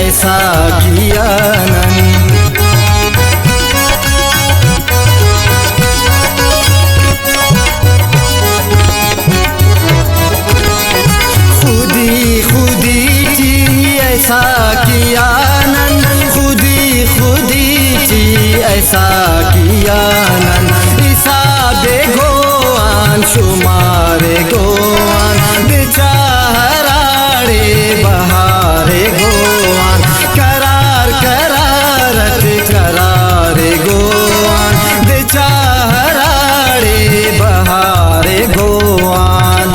ऐसा किया नन। खुदी खुदी ची ऐसा किया नन, खुदी खुदी ची ऐसा किया नन। हिसाबे गोआन शुमारे गोआन बेचाराड़े बहारे गोआन। करार करारत करारे गोआन बेचाराड़े बहारे गोआन।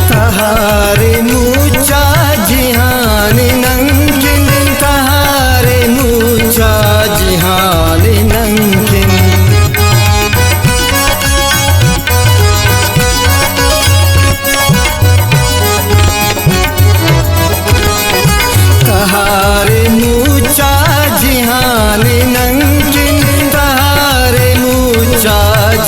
तहारे मूचा जिहान नंकिन, तहारे मूचा जिहान नंकिन। तहारे मूचा जिहान नंकिन, तहारे मूचा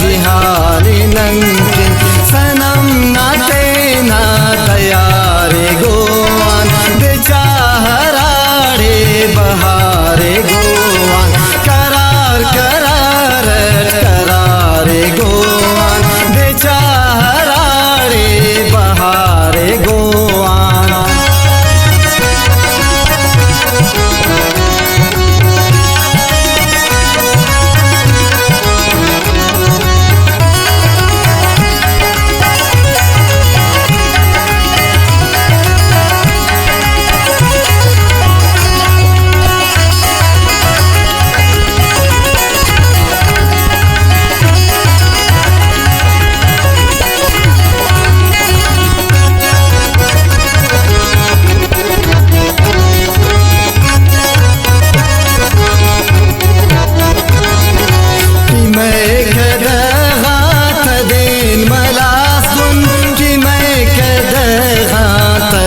जिहान नंकिन। सनम नाते ना तयारे गोआन बेचाराड़े बहारे गोआन। करार करारत करारे गोआन बेचाराड़े बहारे गोआन।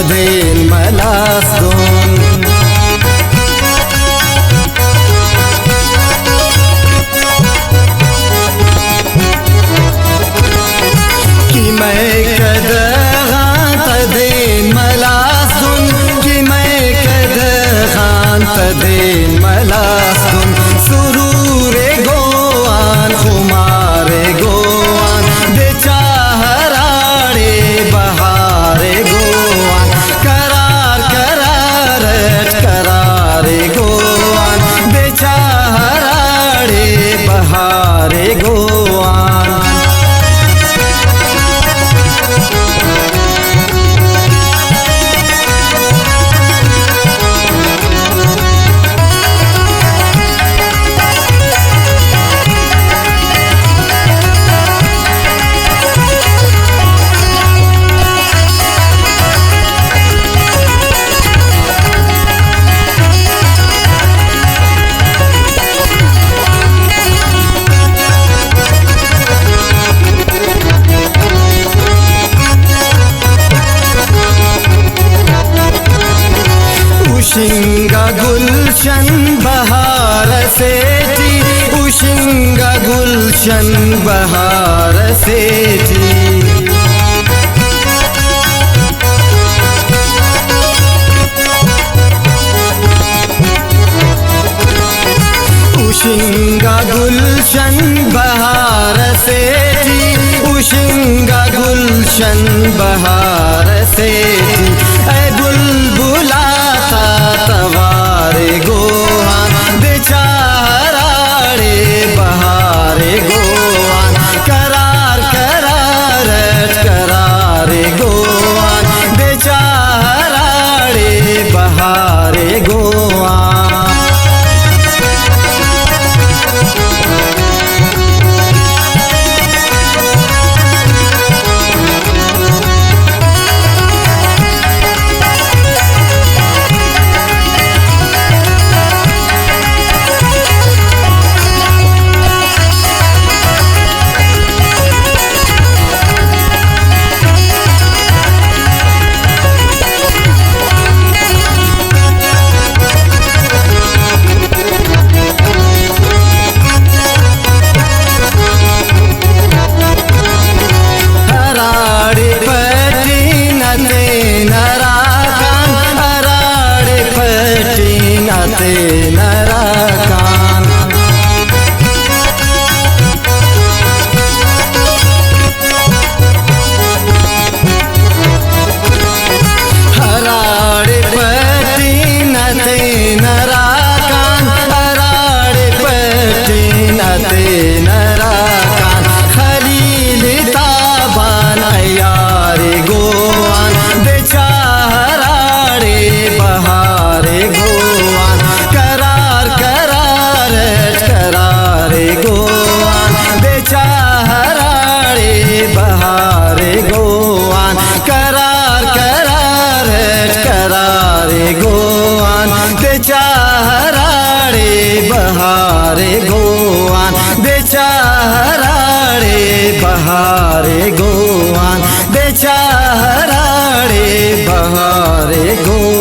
देन मलासदोन कि मैं कदगांत देन मलासदोन, कि मैं कदगांत देन मलासदोन। सुरूरे गोआन खुमारे गोआन बेचाराड़े बहारे गोआन। करार करारत करारे गोआन बेचाराड़े बहारे गोआन। उशिंगा गुलशन बहार से थी, उशिंगा गुलशन बहार से थी। उशिंगा गुलशन बहार से थी, उशिंगा गुलशन बहार से थी। ऐ बुलबुला तवारे गोआन बेचाराड़े बहारे गोआन। करार करारत करारे गोआन बेचाराड़े बहारे गोआन। बहारे गोवान बेचाराड़े बहारे गोवान बेचाराड़े बहारे गोवान।